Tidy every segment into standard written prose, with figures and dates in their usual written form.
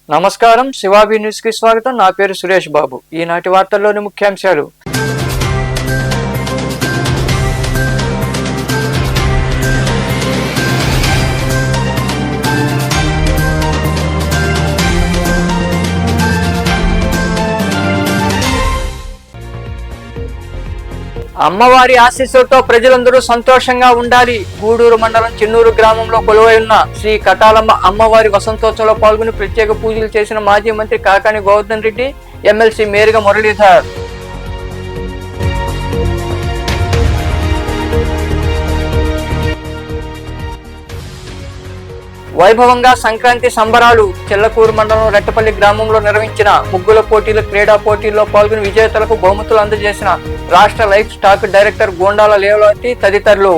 నమస్కారం, శివాబి న్యూస్ కి స్వాగతం. నా పేరు సురేష్ బాబు. ఈనాటి వార్తల్లోని ముఖ్యాంశాలు. అమ్మవారి ఆశీస్సులతో ప్రజలందరూ సంతోషంగా ఉండాలి. గూడూరు మండలం చెన్నూరు గ్రామంలో కొలువై ఉన్న శ్రీ కటాలమ్మ అమ్మవారి వసంతోత్సవంలో పాల్గొని ప్రత్యేక పూజలు చేసిన మాజీ మంత్రి కాకాని గోవర్ధన్ రెడ్డి, ఎమ్మెల్సీ మేరిగ మురళీధర్. వైభవంగా సంక్రాంతి సంబరాలు. చెల్లకూరు మండలం రెట్టపల్లి గ్రామంలో నిర్వహించిన ముగ్గుల పోటీల క్రీడా పోటీల్లో పాల్గొని విజేతలకు బహుమతులు అందజేసిన రాష్ట్ర లైఫ్ స్టాక్ డైరెక్టర్ గోండాల లేవలతి తదితరులు.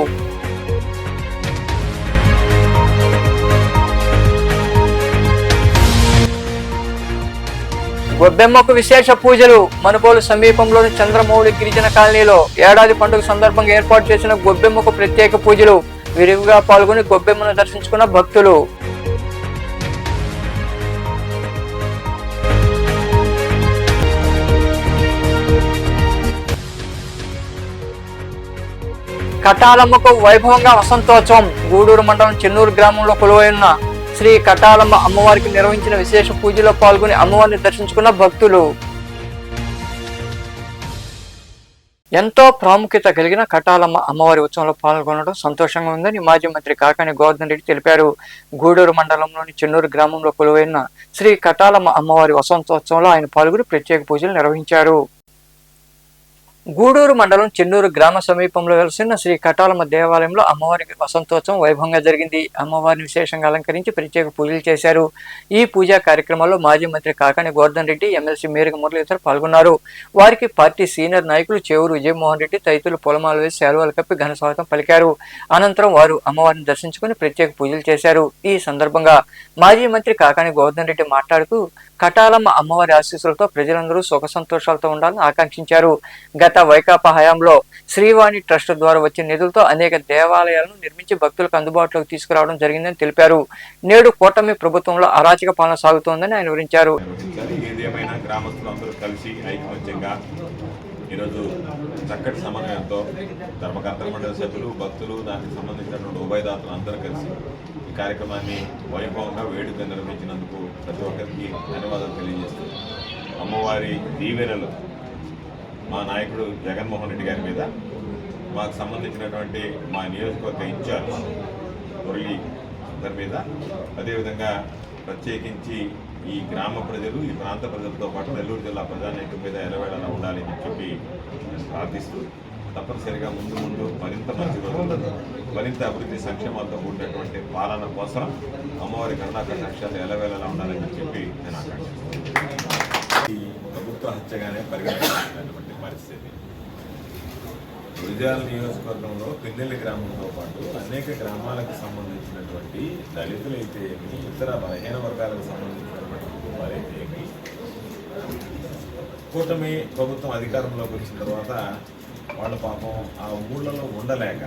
గొబ్బెమ్మకు విశేష పూజలు. మనుబోలు సమీపంలోని చంద్రమౌళి గిరిజన కాలనీలో ఏడాది పండుగ సందర్భంగా ఏర్పాటు చేసిన గొబ్బెమ్మకు ప్రత్యేక పూజలు. విరివిగా పాల్గొని గొబ్బెమ్మను దర్శించుకున్న భక్తులు. కటాలమ్మకు వైభవంగా వసంతోత్సవం. గూడూరు మండలం చెన్నూరు గ్రామంలో కొలువైన శ్రీ కటాలమ్మ అమ్మవారికి నిర్వహించిన విశేష పూజలో పాల్గొని అమ్మవారిని దర్శించుకున్న భక్తులు. ఎంతో ప్రాముఖ్యత కలిగిన కటాలమ్మ అమ్మవారి ఉత్సవంలో పాల్గొనడం సంతోషంగా ఉందని మాజీ మంత్రి కాకాని గోవర్ధన్ రెడ్డి తెలిపారు. గూడూరు మండలంలోని చెన్నూరు గ్రామంలో కొలువైన శ్రీ కటాలమ్మ అమ్మవారి వసంతోత్సవంలో ఆయన పాల్గొని ప్రత్యేక పూజలు నిర్వహించారు. గూడూరు మండలం చెన్నూరు గ్రామ సమీపంలో వెలిసిన శ్రీ కటాలమ్మ దేవాలయంలో అమ్మవారికి వసంతోత్సవం వైభవంగా జరిగింది. అమ్మవారిని విశేషంగా అలంకరించి ప్రత్యేక పూజలు చేశారు. ఈ పూజా కార్యక్రమంలో మాజీ మంత్రి కాకాని గోవర్ధన్ రెడ్డి, ఎమ్మెల్సీ మేరిగ మురళీధర్ పాల్గొన్నారు. వారికి పార్టీ సీనియర్ నాయకులు చేవూరు విజయమోహన్ రెడ్డి తదితరులు పొలమాలు వేసి శాలువాలు కప్పి ఘన స్వాగతం పలికారు. అనంతరం వారు అమ్మవారిని దర్శించుకుని ప్రత్యేక పూజలు చేశారు. ఈ సందర్భంగా మాజీ మంత్రి కాకాని గోవర్ధన్ రెడ్డి మాట్లాడుతూ కటాలమ్మ అమ్మవారి ఆశీస్సులతో ప్రజలందరూ సుఖ సంతోషాలతో ఉండాలని ఆకాంక్షించారు. గత వైకాపా హయాంలో శ్రీవాణి ట్రస్ట్ ద్వారా వచ్చిన నిధులతో అనేక దేవాలయాలను నిర్మించి భక్తులకు అందుబాటులోకి తీసుకురావడం జరిగిందని తెలిపారు. నేడు కూటమి ప్రభుత్వంలో అరాచక పాలన సాగుతోందని ఆయన వివరించారు. ఈరోజు చక్కటి సమన్వయంతో ధర్మకర్తల మండలి సభ్యులు, భక్తులు, దానికి సంబంధించినటువంటి ఉభయదాతలు అందరూ కలిసి ఈ కార్యక్రమాన్ని వైభవంగా వేడుకగా నిర్వహించినందుకు ప్రతి ఒక్కరికి ధన్యవాదాలు తెలియజేస్తూ, అమ్మవారి దీవెనలు మా నాయకుడు జగన్మోహన్ రెడ్డి గారి మీద, మాకు సంబంధించినటువంటి మా నియోజకవర్గ ఇన్ఛార్జ్ మురళి గారి మీద, అదేవిధంగా ప్రత్యేకించి ఈ గ్రామ ప్రజలు, ఈ ప్రాంత ప్రజలతో పాటు నెల్లూరు జిల్లా ప్రజానీకం మీద ఎలవేళలా ఉండాలి అని చెప్పి ప్రార్థిస్తూ, తప్పనిసరిగా ముందు మరింత మంచి రోజులు, మరింత అభివృద్ధి సంక్షేమాలతో కూడినటువంటి పాలన కోసం అమ్మవారి కరుణాకర సాక్ష్యాలు ఎలవేళలా ఉండాలని చెప్పి నేను ఆకాంక్షిస్తున్నాను. ఈ ప్రభుత్వ హత్యగానే పరిగణించినటువంటి పరిస్థితి. గురిజాల నియోజకవర్గంలో పిన్నెల్లి గ్రామంతో పాటు అనేక గ్రామాలకు సంబంధించినటువంటి దళితులైతే ఏమి, ఇతర బలహీన వర్గాలకు సంబంధించినటువంటి కుటుంబాలైతే ఏమి, కూటమి ప్రభుత్వం అధికారంలోకి వచ్చిన తర్వాత వాళ్ళ పాపం ఆ ఊళ్ళలో ఉండలేక,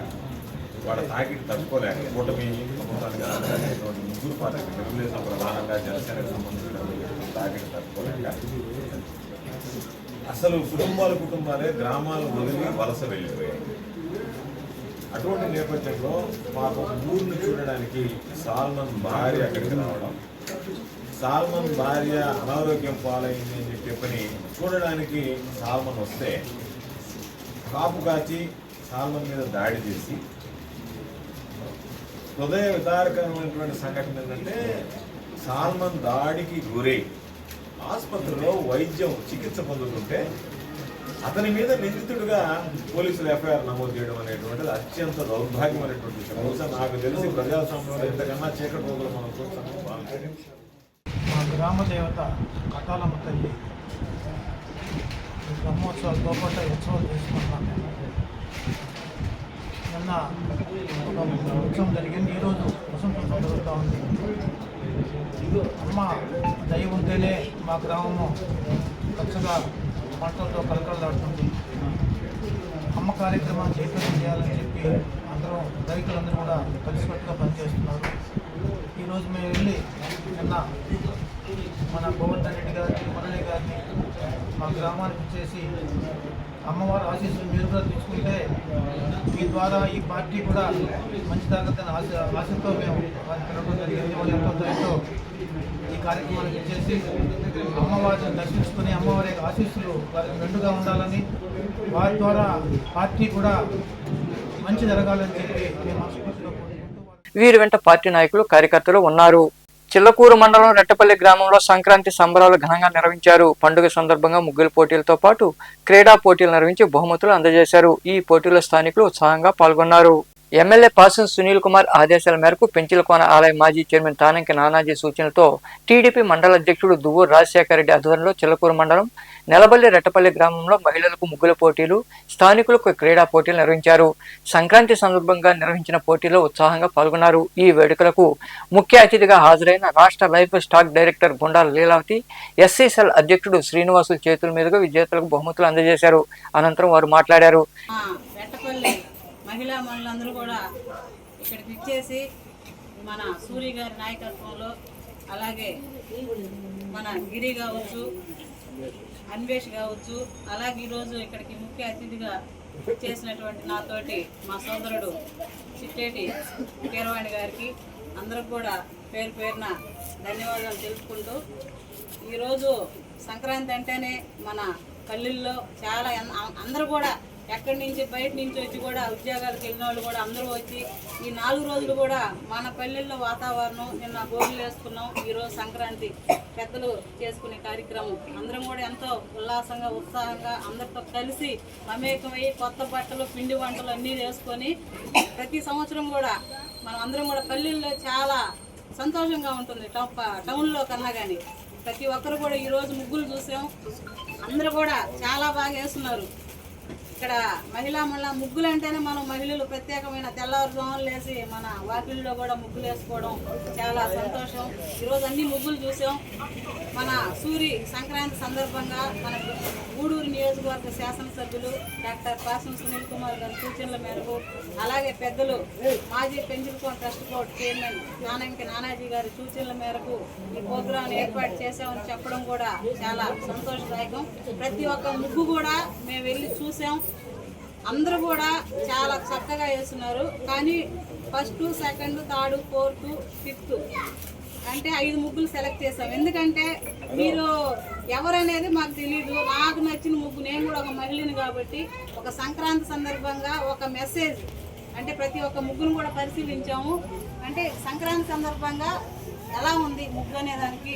వాళ్ళ తాకిడి తట్టుకోలేక, కూటమి ప్రభుత్వానికి ఆధారమైనటువంటి ముగ్గురు పార్టీలు, తెలుగుదేశం ప్రధానంగా జనసేనకు సంబంధించినటువంటి తాకిడి తట్టుకోలేక అసలు కుటుంబాలే గ్రామాలు వదిలి వలస వెళ్ళిపోయాయి. అటువంటి నేపథ్యంలో పాపం ఊరిని చూడడానికి సాల్మన్ భార్య అక్కడికి రావడం, సాల్మన్ భార్య అనారోగ్యం పాలైంది అని చెప్పని చూడడానికి సాల్మన్ వస్తే కాపు కాచి సాల్మన్ మీద దాడి చేసి, హృదయ విదారకరమైనటువంటి సంఘటన ఏంటంటే సాల్మన్ దాడికి గురై ఆసుపత్రిలో చికిత్స పొందుతుంటే అతని మీద నిందితుడిగా పోలీసులు ఎఫ్ఐఆర్ నమోదు చేయడం అనేటువంటిది అత్యంత దౌర్భాగ్యమైనటువంటి విషయం. బహుశా నాకు తెలిసి ప్రజాస్వామ్యంలో ఇంతకన్నా చీకటి రోజులు మనం చూస్తాము. మా గ్రామ దేవత కటాలమ్మ తల్లి బ్రహ్మోత్సవాలు గొప్ప ఉత్సవాలు చేసుకుంటున్నాం. నిన్న ఒక ఉత్సవం జరిగింది. ఈరోజు వసంతోత్సవం జరుగుతూ ఉంది. అమ్మ దయ ఉంటేనే మా గ్రామము పచ్చగా పంటలతో కలకలలాడుతుంది. అమ్మ కార్యక్రమాన్ని జయప్రదం చేయాలని చెప్పి అందరూ రైతులందరూ కూడా కలిసికట్టుగా పనిచేస్తున్నారు. ఈరోజు మేము వెళ్ళి నిన్న మన గోవర్ధన్ రెడ్డి గారిని, మురళి గారిని మా గ్రామానికి ఇచ్చేసి అమ్మవారి ఆశీస్సులు మీరు కూడా తీసుకుంటే మీ ద్వారా ఈ పార్టీ కూడా మంచి తరగతిని ఆశతో మేము వారిని పిలవడం జరిగింది. వాళ్ళు ఎంతో దయతో ఈ కార్యక్రమానికి ఇచ్చేసి అమ్మవారిని దర్శించుకుని అమ్మవారి ఆశీస్సులు వారికి మెండుగా ఉండాలని, వారి ద్వారా పార్టీ కూడా మంచి జరగాలని చెప్పి మేము మనస్ఫూర్తిగా కోరుకుంటూ వీరి వెంట పార్టీ నాయకులు, కార్యకర్తలు ఉన్నారు. చిల్లకూరు మండలం రెట్టపల్లి గ్రామంలో సంక్రాంతి సంబరాలు ఘనంగా నిర్వహించారు. పండుగ సందర్భంగా ముగ్గులు పోటీలతో పాటు క్రీడా పోటీలు నిర్వహించి బహుమతులు అందజేశారు. ఈ పోటీలో స్థానికులు ఉత్సాహంగా పాల్గొన్నారు. ఎమ్మెల్యే పాసం సునీల్ కుమార్ ఆదేశాల మేరకు పెంచిలకోన ఆలయ మాజీ చైర్మన్ తానంకి నానాజీ సూచనలతో టీడీపీ మండల అధ్యక్షుడు దువ్వూరు రాజశేఖర రెడ్డి ఆధ్వర్యంలో చిల్లకూరు మండలం నెలబల్లి రెట్టపల్లి గ్రామంలో మహిళలకు ముగ్గుల పోటీలు, స్థానికులకు క్రీడా పోటీలు నిర్వహించారు. సంక్రాంతి సందర్భంగా నిర్వహించిన పోటీలో ఉత్సాహంగా పాల్గొన్నారు. ఈ వేడుకలకు ముఖ్య అతిథిగా హాజరైన రాష్ట్ర livestock director Gundala Leelavathi, SC cell అధ్యక్షుడు శ్రీనివాసుల చేతుల మీదుగా విజేతలకు బహుమతులు అందజేశారు. అనంతరం వారు మాట్లాడారు. మహిళా మనులందరూ కూడా ఇక్కడికి ఇచ్చేసి మన సూర్య గారి నాయకత్వంలో, అలాగే మన గిరి కావచ్చు, అన్వేష్ కావచ్చు, అలాగే ఈరోజు ఇక్కడికి ముఖ్య అతిథిగా చేసినటువంటి నాతోటి మా సోదరుడు చిట్టేటి కీరవాణి గారికి అందరికి కూడా పేరు పేరున ధన్యవాదాలు తెలుపుకుంటూ, ఈరోజు సంక్రాంతి అంటేనే మన పల్లెల్లో చాలా అందరూ కూడా ఎక్కడి నుంచి బయట నుంచి వచ్చి కూడా ఉద్యోగాలకు వెళ్ళిన వాళ్ళు కూడా అందరూ వచ్చి ఈ 4 రోజులు కూడా మన పల్లెల్లో వాతావరణం, నిన్న భోగిలు వేసుకున్నాం, ఈరోజు సంక్రాంతి పెద్దలు చేసుకునే కార్యక్రమం అందరం కూడా ఎంతో ఉల్లాసంగా, ఉత్సాహంగా అందరితో కలిసి మమేకమై కొత్త బట్టలు, పిండి వంటలు అన్నీ వేసుకొని ప్రతి సంవత్సరం కూడా మనం అందరం కూడా పల్లెల్లో చాలా సంతోషంగా ఉంటుంది. టౌన్లో కన్నా కానీ ప్రతి ఒక్కరు కూడా ఈరోజు ముగ్గులు చూసాం. అందరూ కూడా చాలా బాగా వేస్తున్నారు. ఇక్కడ మహిళా ముగ్గులు అంటేనే మనం మహిళలు ప్రత్యేకమైన తెల్లవారుజాములు లేసి మన వాకిల్లో కూడా ముగ్గులు వేసుకోవడం చాలా సంతోషం. ఈరోజు అన్ని ముగ్గులు చూసాం. మన సూరి సంక్రాంతి సందర్భంగా మన గూడూరు నియోజకవర్గ శాసనసభ్యులు డాక్టర్ పాసం సునీల్ కుమార్ గారి సూచనల మేరకు, అలాగే పెద్దలు మాజీ పెంచిలకోన ట్రస్ట్ బోర్డు చైర్మన్ తానంకి నానాజీ గారి సూచనల మేరకు ఈ ప్రోగ్రాం ఏర్పాటు చేసామని చెప్పడం కూడా చాలా సంతోషదాయకం. ప్రతి ఒక్క ముగ్గు కూడా మేము వెళ్ళి చూసాం. అందరూ కూడా చాలా చక్కగా వేస్తున్నారు. కానీ first, second, third, fourth, fifth అంటే 5 ముగ్గులు సెలెక్ట్ చేసాం. ఎందుకంటే మీరు ఎవరనేది మాకు తెలియదు. నాకు నచ్చిన ముగ్గు, నేను కూడా ఒక మహిళని కాబట్టి ఒక సంక్రాంతి సందర్భంగా ఒక మెసేజ్ అంటే ప్రతి ఒక్క ముగ్గును కూడా పరిశీలించాము. అంటే సంక్రాంతి సందర్భంగా ఎలా ఉంది ముగ్గు అనే దానికి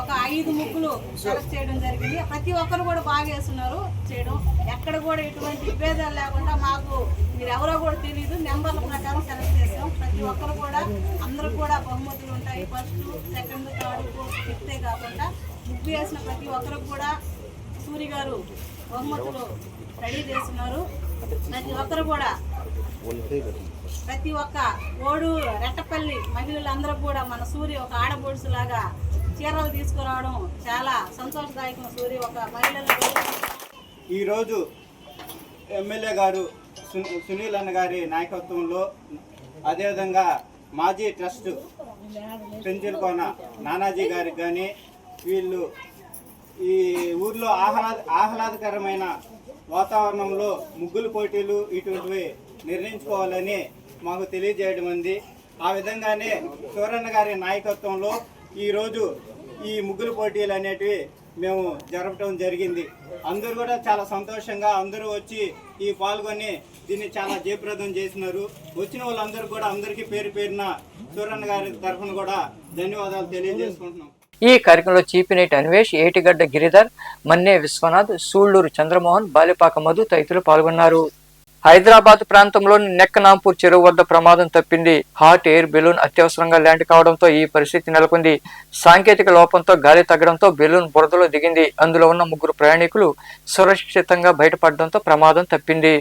ఒక 5 ముగ్గులు సెలెక్ట్ చేయడం జరిగింది. ప్రతి ఒక్కరు కూడా బాగా వేస్తున్నారు చేయడం. ఎక్కడ కూడా ఎటువంటి విభేదాలు లేకుండా మాకు మీరు ఎవరో కూడా తెలియదు, నెంబర్ల ప్రకారం సెలెక్ట్ చేసాం. ప్రతి ఒక్కరు కూడా అందరూ కూడా బహుమతులు ఉంటాయి. ఫస్ట్, సెకండ్, థర్డ్, ఫోర్త్, ఫిఫ్తే కాకుండా ముగ్గు వేసిన ప్రతి ఒక్కరు కూడా సూరి గారు బహుమతులు రెడీ చేస్తున్నారు. ప్రతి ఒక్కరు కూడా ప్రతి ఒక్క ఓడు రెట్టపల్లి మహిళలందరూ కూడా మన సూర్య ఒక ఆడబొడుసు లాగా చీరలు తీసుకురావడం చాలా సంతోషదాయకం. సూర్య ఒక మహిళలు ఈరోజు ఎమ్మెల్యే గారు సునీల్ అన్న గారి నాయకత్వంలో, అదేవిధంగా మాజీ ట్రస్ట్ పెంచిలకోన నానాజీ గారికి కానీ వీళ్ళు ఈ ఊర్లో ఆహ్లాదకరమైన వాతావరణంలో ముగ్గులు పోటీలు ఇటువంటివి నిర్ణయించుకోవాలని మాకు తెలియజేయడం ఉంది. ఆ విధంగానే సూరన్న గారి నాయకత్వంలో ఈరోజు ఈ ముగ్గులు పోటీలు అనేటివి మేము జరపడం జరిగింది. అందరూ కూడా చాలా సంతోషంగా అందరూ వచ్చి ఈ పాల్గొని దీన్ని చాలా జయప్రదం చేసినారు. వచ్చిన వాళ్ళందరూ కూడా అందరికీ పేరు పేరున సూరన్న గారి తరఫున కూడా ధన్యవాదాలు తెలియజేసుకుంటున్నాం. ఈ కార్యక్రమంలో చీపినేటి అన్వేష్, ఏటిగడ్డ గిరిధర్, మన్నే విశ్వనాథ్, సూళ్లూరు చంద్రమోహన్, బాలిపాక మధు తదితరులు పాల్గొన్నారు. హైదరాబాద్ ప్రాంతంలోని నెక్కనాంపూర్ చెరువు వద్ద ప్రమాదం తప్పింది. హాట్ ఎయిర్ బెలూన్ అత్యవసరంగా ల్యాండ్ కావడంతో ఈ పరిస్థితి నెలకొంది. సాంకేతిక లోపంతో గాలి తగ్గడంతో బెలూన్ బురదలో దిగింది. అందులో ఉన్న 3 ప్రయాణికులు సురక్షితంగా బయటపడడంతో ప్రమాదం తప్పింది.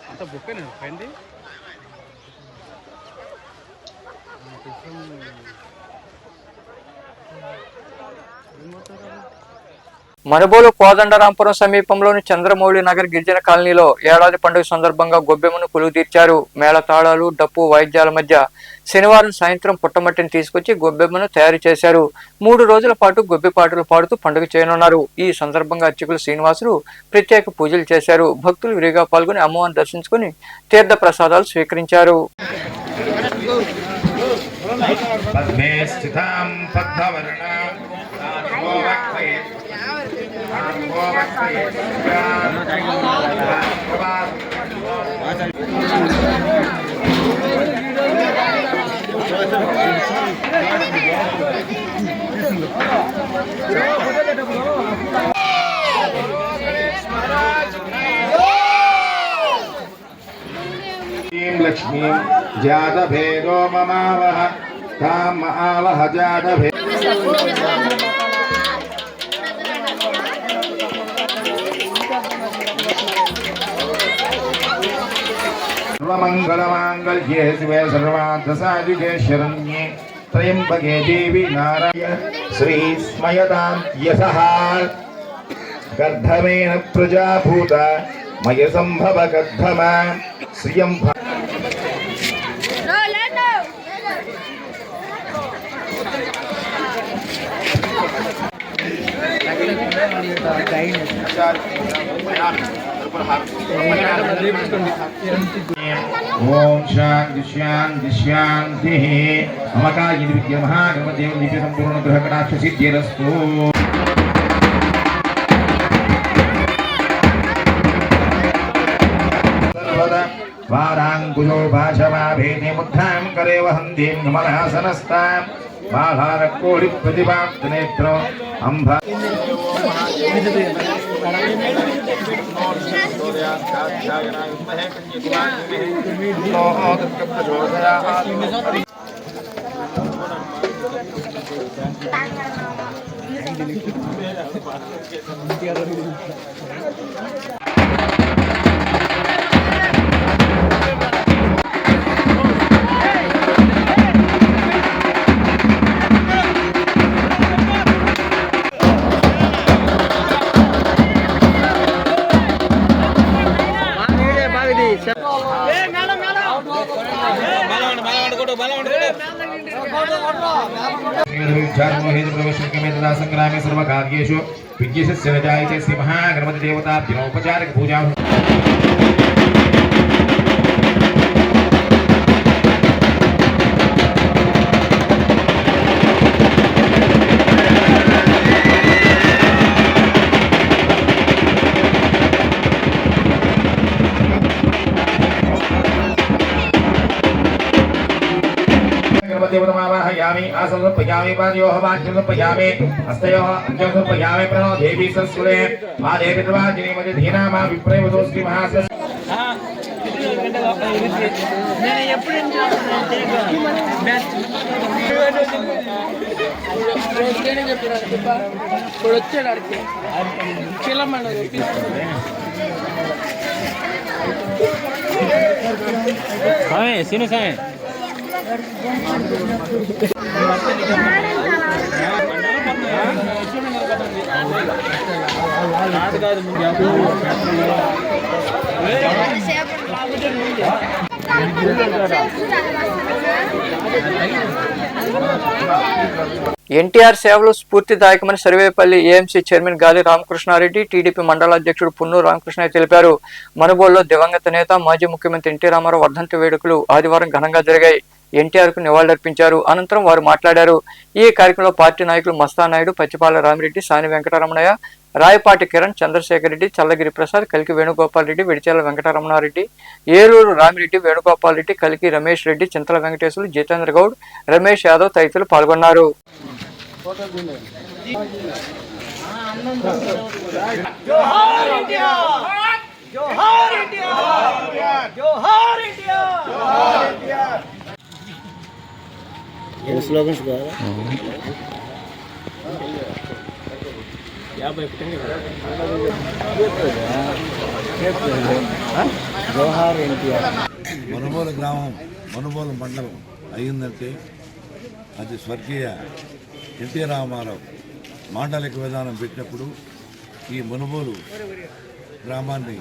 అంత బుక్కేనా పైంది మనుబోలు కోదండరాంపురం సమీపంలోని చంద్రమౌళి నగర్ గిరిజన కాలనీలో ఏడాది పండుగ సందర్భంగా గొబ్బెమ్మను కొలువు తీర్చారు. మేళతాళాలు, డప్పు వాయిద్యాల మధ్య శనివారం సాయంత్రం పుట్టమట్టిని తీసుకొచ్చి గొబ్బెమ్మను తయారు చేశారు. 3 రోజుల పాటు గొబ్బె పాటలు పాడుతూ పండుగ చేయనున్నారు. ఈ సందర్భంగా అర్చకులు శ్రీనివాసులు ప్రత్యేక పూజలు చేశారు. భక్తులు విరిగా పాల్గొని అమ్మవారిని దర్శించుకుని తీర్థ ప్రసాదాలు స్వీకరించారు. लक्ष्मी जातभेदो ममावह ताम आवह जातभे सर्वमंगलमांगल्ये शिवे सर्वार्थसाधिके शरण्ये त्र्यंबके देवी नारायण श्री स्मयतां यशः गर्धमेन प्रजाभूता मय संभव गर्धमा श्रियं ओम शांति शांति शांति अमकाय विद्या महागणपतिदेव दिव्य संपूर्ण ग्रह कटाक्ष सिद्धिरस्तु सर्वदा वारांकुशो भाषमाभेदे मुद्रां करे वहन्तीं कमलासनस्तां बालारकोटि प्रतिभात नेत्रो अंभ संग्रामे सर्वकार्येषु विद्येषस्य न जायते श्री महागणपति देवताभ्यो औपचारिक पूजा देवतमावाहयामि आसनपयामि पादयोः वाक्यमपयामि हस्तयोः अंजसपयामि प्रणो देवी संस्कृते मा देवी प्रवाजिनी मध्ये धीना मा विप्रयवतो श्री महासस నేను ఎప్పుడు ఇప్పుడు వచ్చాడు అడిగి చిల్లమని సీను సాయి ఎన్టీఆర్ సేవలు స్ఫూర్తిదాయకమని సర్వేపల్లి ఏఎంసీ చైర్మన్ గాలి రామకృష్ణారెడ్డి, టీడీపీ మండల అధ్యక్షుడు పున్నూరు రామకృష్ణయ్య తెలిపారు. మనుబోలులో దివంగత నేత మాజీ ముఖ్యమంత్రి ఎన్టీ రామారావు వర్ధంతి వేడుకలు ఆదివారం ఘనంగా జరిగాయి. ఎన్టీఆర్ కు నివాళులర్పించారు. అనంతరం వారు మాట్లాడారు. ఈ కార్యక్రమంలో పార్టీ నాయకులు మస్తానాయుడు, పచ్చిపాల రామిరెడ్డి, సాని వెంకటరమణయ్య, రాయపాటి కిరణ్, చంద్రశేఖర్ రెడ్డి, చల్లగిరి ప్రసాద్, కలికి వేణుగోపాల్ రెడ్డి, విడిచెల వెంకటరమణారెడ్డి, ఏలూరు రామిరెడ్డి, వేణుగోపాల్ రెడ్డి, కలికి రమేష్ రెడ్డి, చింతల వెంకటేశ్వరులు, జితేంద్ర గౌడ్, రమేష్ యాదవ్ తదితరులు పాల్గొన్నారు. మనుబోలు గ్రామం, మనుబోలు మండలం అయ్యిందంటే అది స్వర్గీయ ఎన్టీ రామారావు మాండలిక విధానం పెట్టినప్పుడు ఈ మనుబోలు గ్రామాన్ని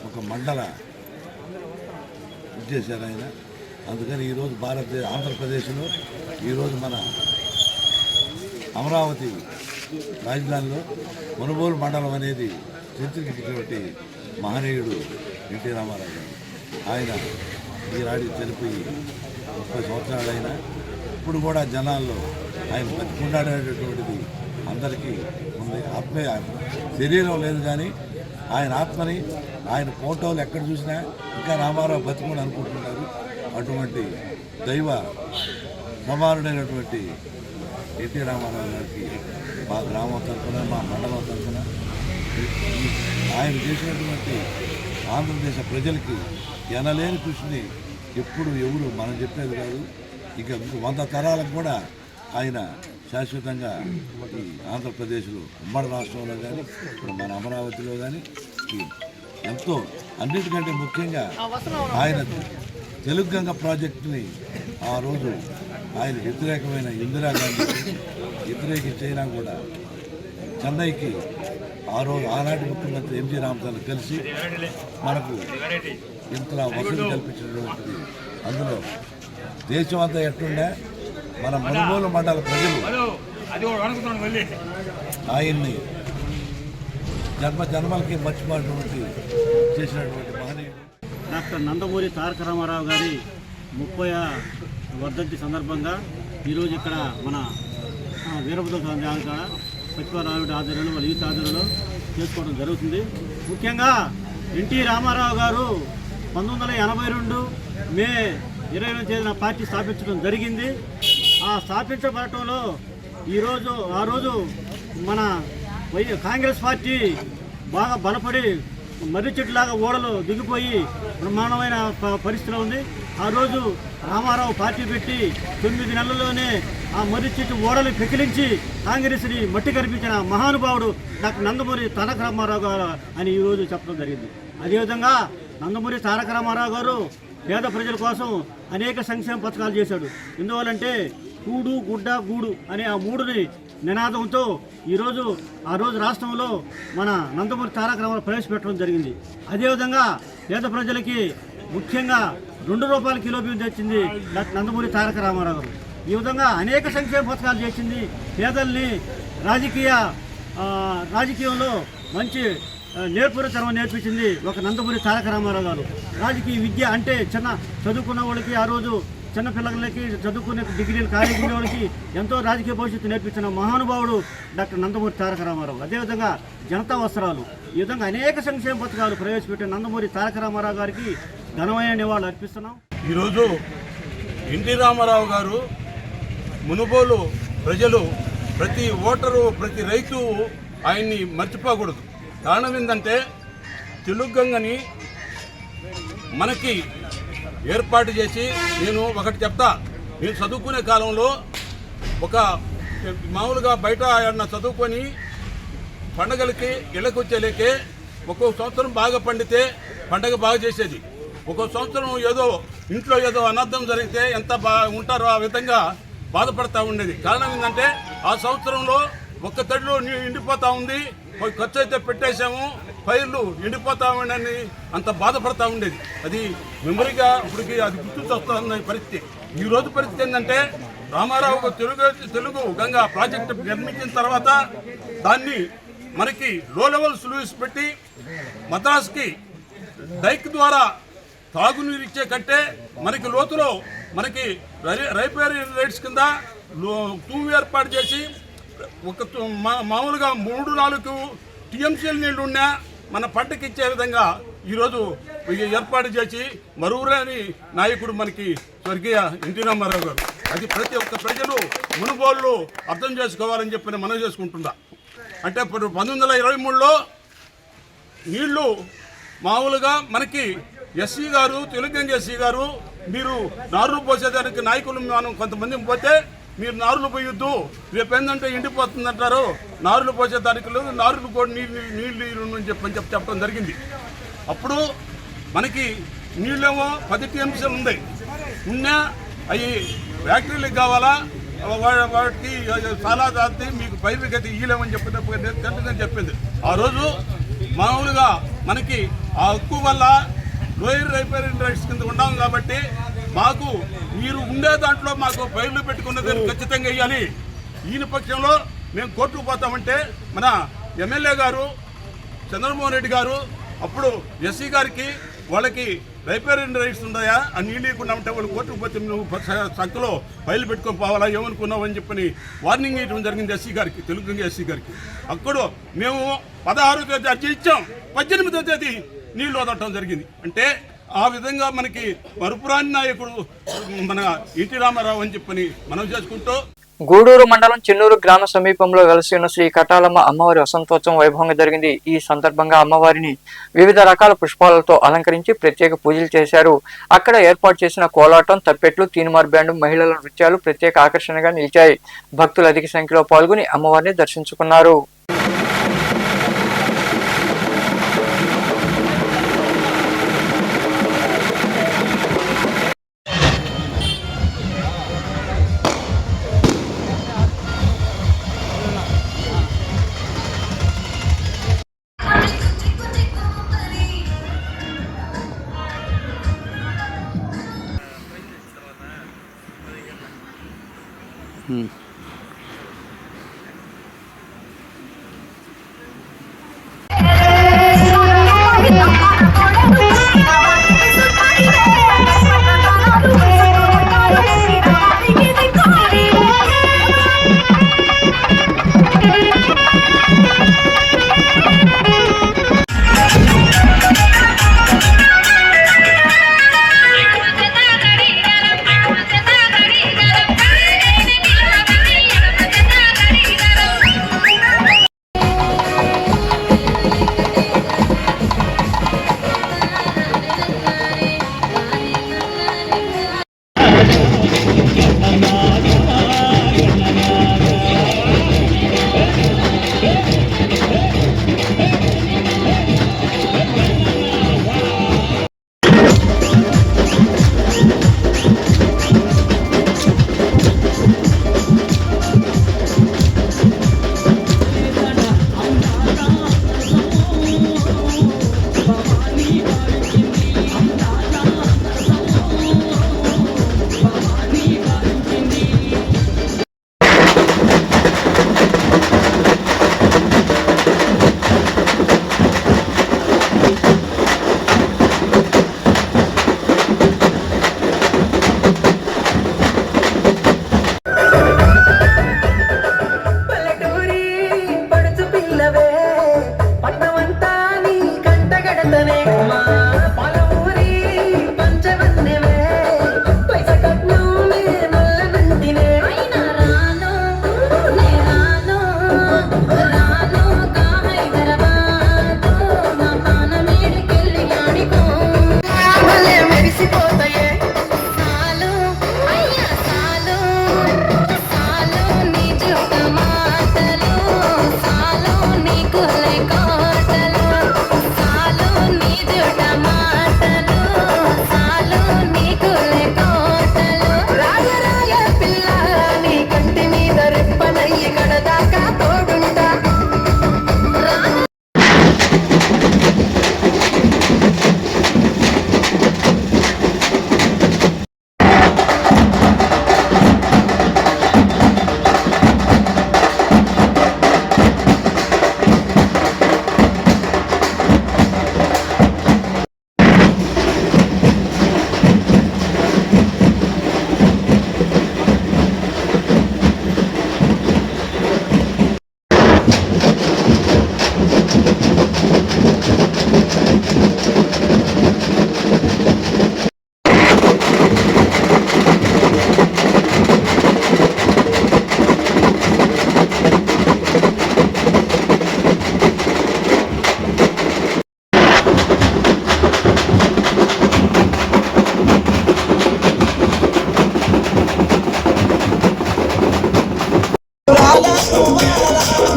ఒక మండల చేశారు ఆయన. అందుకని ఈరోజు ఆంధ్రప్రదేశ్లో ఈరోజు మన అమరావతి రాజధానిలో మనుబోలు మండలం అనేది చరిత్రకెక్కినటువంటి మహనీయుడు ఎన్టీ రామారావు గారు. ఆయన ఈనాడికి చనిపోయి 30 సంవత్సరాలైనా ఇప్పుడు కూడా జనాల్లో ఆయన బతికుండాడేటటువంటిది అందరికీ ఉంది. ఆత్మీయ శరీరం లేదు కానీ ఆయన ఆత్మని, ఆయన ఫోటోలు ఎక్కడ చూసినా ఇంకా రామారావు బతికుండా అనుకుంటున్నారు. అటువంటి దైవ సమానుడైనటువంటి ఎన్టీ రామారావు గారికి మా గ్రామం తరఫున, మా మండలం తరఫున ఆయన చేసినటువంటి ఆంధ్రదేశ ప్రజలకి ఎనలేని కృషిని ఎప్పుడు ఎవరు మనం చెప్పేది కాదు. ఇక 100 తరాలకు కూడా ఆయన శాశ్వతంగా ఈ ఆంధ్రప్రదేశ్లో ఉమ్మడి రాష్ట్రంలో కానీ ఇప్పుడు మన అమరావతిలో కానీ ఎంతో అన్నిటికంటే ముఖ్యంగా ఆయన తెలుగు గంగ ప్రాజెక్టుని ఆ రోజు ఆయన వ్యతిరేకమైన ఇందిరాగాంధీకి వ్యతిరేకించైనా కూడా చెన్నైకి ఆనాటి ముఖ్యమంత్రి ఎంజి రామచంద్ర కలిసి మనకు ఇంతలా వసతి కల్పించినటువంటిది. అందులో దేశం అంతా ఎట్లుండే మన మనుబోలు మండల ప్రజలు ఆయన్ని జన్మలకి మర్చిపోయినటువంటి చేసినటువంటి మహనీయుడు డాక్టర్ నందమూరి తారక రామారావు గారి 30వ వర్ధంతి సందర్భంగా ఈరోజు ఇక్కడ మన వీరభద్ర స్వామి కాడ సత్యనారాయణ ఆధ్వర్యంలో వాళ్ళ యూత్ ఆధ్వర్యంలో చేసుకోవడం జరుగుతుంది. ముఖ్యంగా ఎన్టీ రామారావు గారు 1982 మే 20వ తేదీన పార్టీ స్థాపించడం జరిగింది. ఆ స్థాపించబడటంలో ఆ రోజు మన కాంగ్రెస్ పార్టీ బాగా బలపడి మర్రి చెట్టులాగా ఓడలు దిగిపోయి బ్రహ్మాండమైన పరిస్థితిలో ఉంది. ఆ రోజు రామారావు పార్టీ పెట్టి 9 నెలల్లోనే ఆ మర్రి చెట్టు ఓడలు పెకిలించి కాంగ్రెస్ని మట్టి కనిపించిన మహానుభావుడు డాక్టర్ నందమూరి తారక రామారావు గారు అని ఈరోజు చెప్పడం జరిగింది. అదేవిధంగా నందమూరి తారక రామారావు గారు పేద ప్రజల కోసం అనేక సంక్షేమ పథకాలు చేశాడు. ఎందువల్లంటే కూడు, గుడ్డ, గూడు అనే ఆ 3ని నినాదంతో ఆ రోజు రాష్ట్రంలో మన నందమూరి తారక రామారావు ప్రవేశపెట్టడం జరిగింది. అదేవిధంగా పేద ప్రజలకి ముఖ్యంగా ₹2 కిలో బియ్యం తెచ్చింది డాక్టర్ నందమూరి తారక రామారావు గారు. ఈ విధంగా అనేక సంక్షేమ పథకాలు చేసింది. పేదల్ని రాజకీయంలో మంచి నేర్పుతనం నేర్పించింది ఒక నందమూరి తారక రామారావు గారు. రాజకీయ విద్య అంటే చదువుకున్న వాళ్ళకి, ఆ రోజు చిన్న పిల్లలకి చదువుకునే డిగ్రీలు కాలేజీల వాళ్ళకి ఎంతో రాజకీయ భవిష్యత్తు నేర్పించిన మహానుభావుడు డాక్టర్ నందమూరి తారక రామారావు. అదేవిధంగా జనతా వస్త్రాలు, ఈ విధంగా అనేక సంక్షేమ పథకాలు ప్రవేశపెట్టిన నందమూరి తారక రామారావు గారికి ఘనమైన నివాళులు అర్పిస్తున్నాం. ఈరోజు ఎన్టీ రామారావు గారు మునుబోలు ప్రజలు, ప్రతి ఓటరు, ప్రతి రైతు ఆయన్ని మర్చిపోకూడదు. కారణం ఏంటంటే తెలుగు గంగని మనకి ఏర్పాటు చేసి, నేను ఒకటి చెప్తా, నేను చదువుకునే కాలంలో మామూలుగా బయట ఏమన్నా చదువుకొని పండగలకి ఇళ్ళకి వచ్చేలేకే ఒక్కొక్క సంవత్సరం బాగా పండితే పండగ బాగా చేసేది. ఒక్కొక్క సంవత్సరం ఇంట్లో ఏదో అనర్థం జరిగితే ఎంత ఉంటారో ఆ విధంగా బాధపడతా ఉండేది. కారణం ఏంటంటే ఆ సంవత్సరంలో ఒక్క తడిలో ఎండిపోతూ ఉంది, ఖర్చు అయితే పెట్టేశాము, పైర్లు ఎండిపోతా ఉండని అంత బాధపడతా ఉండేది. అది మెమరీగా ఇప్పటికి అది గుర్తుకొస్తున్న పరిస్థితి. ఈరోజు పరిస్థితి ఏంటంటే రామారావు తెలుగు గంగా ప్రాజెక్టు నిర్మించిన తర్వాత దాన్ని మనకి లో లెవెల్ స్లూయిస్ పెట్టి మద్రాస్కి డైక్ ద్వారా తాగునీరు ఇచ్చే కంటే మనకి లోతులో మనకి రైపేరియన్ రైట్స్ కింద తూము ఏర్పాటు చేసి ఒక మామూలుగా 3-4 టీఎంసీల నీళ్లు ఉన్నా మన పంటకి ఇచ్చే విధంగా ఈరోజు ఏర్పాటు చేసి మరువులేని నాయకుడు మనకి స్వర్గీయ ఎన్టీ రామారావు గారు. అది ప్రతి ఒక్క ప్రజలు మునుగోళ్ళు అర్థం చేసుకోవాలని చెప్పి మనం చేసుకుంటున్నా. అంటే ఇప్పుడు 1923లో నీళ్లు మామూలుగా మనకి ఎస్సీ గారు తెలుగు ఎస్సీ గారు మీరు నారులు పోసేదానికి నాయకులు మనం కొంతమంది పోతే మీరు నారులు పోయొద్దు, రేపు ఏంటంటే ఎండిపోతుందంటారు, నారులు పోసేదానికి నారులు కూడా నీళ్ళు అని చెప్పడం జరిగింది. అప్పుడు మనకి నీళ్ళేమో 10 టీఎంసీలు ఉన్నాయి, ఉన్నా అవి ఫ్యాక్టరీలకు కావాలా, వాటికి చాలా దాటి మీకు పైరుకి అయితే ఇయ్యలేమని చెప్పింది. ఆ రోజు మామూలుగా మనకి ఆ హక్కు వల్ల లోయర్ రైపేరియన్ రైట్స్ కింద ఉన్నాం కాబట్టి మాకు మీరు ఉండే దాంట్లో మాకు పైర్లు పెట్టుకున్నది ఖచ్చితంగా ఇవ్వాలి. ఈయన పక్షంలో మేము కోర్టుకు పోతామంటే మన ఎమ్మెల్యే గారు చంద్రమోహన్ రెడ్డి గారు అప్పుడు ఎస్సీ గారికి వాళ్ళకి రైపేరియన్ రైట్స్ ఉన్నాయా, ఆ నీళ్ళు ఇవ్వకుండా ఉంటే వాళ్ళు కోర్టుకు పోతే నువ్వు సంఖ్యలో ఫైల్ పెట్టుకొని పోవాలా ఏమనుకున్నావు అని చెప్పని వార్నింగ్ ఇవ్వడం జరిగింది ఎస్సీ గారికి, తెలుగు ఎస్సీ గారికి. అప్పుడు మేము 16వ తేదీ అర్జీ ఇచ్చాం, 18వ తేదీ నీళ్లు వదలటం జరిగింది. అంటే ఆ విధంగా మనకి మరుపురాని నాయకుడు మన ఎన్టీ రామారావు అని చెప్పని మనం చేసుకుంటూ గూడూరు మండలం చెన్నూరు గ్రామ సమీపంలో వెలసి ఉన్న శ్రీ కటాలమ్మ అమ్మవారి వసంతోత్సవం వైభవంగా జరిగింది. ఈ సందర్భంగా అమ్మవారిని వివిధ రకాల పుష్పాలతో అలంకరించి ప్రత్యేక పూజలు చేశారు. అక్కడ ఏర్పాటు చేసిన కోలాటం, తప్పెట్లు, తీన్మార్ బ్యాండ్, మహిళల నృత్యాలు ప్రత్యేక ఆకర్షణగా నిలిచాయి. భక్తులు అధిక సంఖ్యలో పాల్గొని అమ్మవారిని దర్శించుకున్నారు.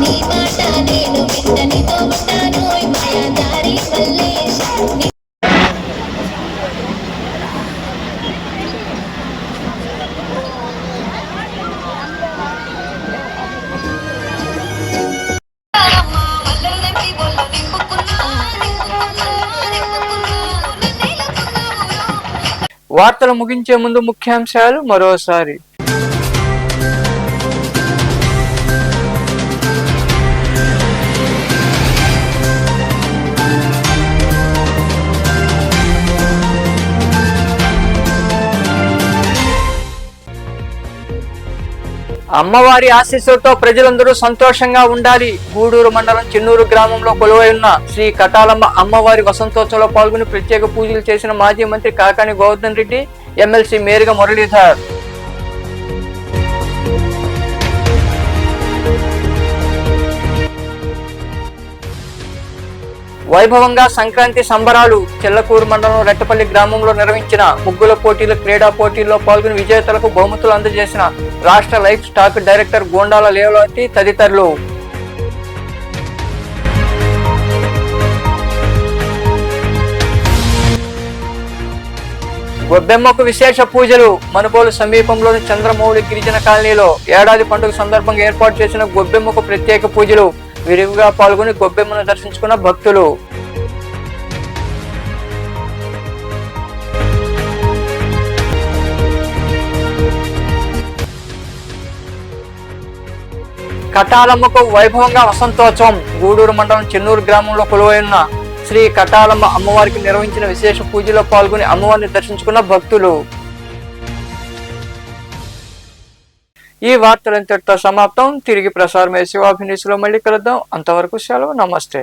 నీ మాట నేను వింట నీతో ఉంటాను మాయాదారి మల్లేశ వార్తలు ముగించే ముందు ముఖ్యాంశాలు మరోసారి. అమ్మవారి ఆశీస్సులతో ప్రజలందరూ సంతోషంగా ఉండాలి. గూడూరు మండలం చెన్నూరు గ్రామంలో కొలువై ఉన్న శ్రీ కటాలమ్మ అమ్మవారి వసంతోత్సవంలో పాల్గొని ప్రత్యేక పూజలు చేసిన మాజీ మంత్రి కాకాని గోవర్ధన్ రెడ్డి, ఎమ్మెల్సీ మేరుగ మురళీధర్. వైభవంగా సంక్రాంతి సంబరాలు. చెల్లకూరు మండలం రెట్టపల్లి గ్రామంలో నిర్వహించిన ముగ్గుల పోటీలు, క్రీడా పోటీల్లో పాల్గొని విజేతలకు బహుమతులు అందజేసిన రాష్ట్ర లైఫ్ స్టాక్ డైరెక్టర్ గోండాల లేవలతి తదితరులు. గొబ్బెమ్మకు విశేష పూజలు. మనుబోలు సమీపంలోని చంద్రమౌళి గిరిజన కాలనీలో ఏడాది పండుగ సందర్భంగా ఏర్పాటు చేసిన గొబ్బెమ్మకు ప్రత్యేక పూజలు. విరివిగా పాల్గొని గొబ్బెమ్మను దర్శించుకున్న భక్తులు. కటాలమ్మకు వైభవంగా వసంతోత్సవం. గూడూరు మండలం చెన్నూరు గ్రామంలో కొలువై ఉన్న శ్రీ కటాలమ్మ అమ్మవారికి నిర్వహించిన విశేష పూజలో పాల్గొని అమ్మవారిని దర్శించుకున్న భక్తులు. ఈ వార్తలు ఇంతటితో సమాప్తం. తిరిగి ప్రసారమయ్యే శివాభినీసులో మళ్ళీ కలుద్దాం. అంతవరకు సెలవు. నమస్తే.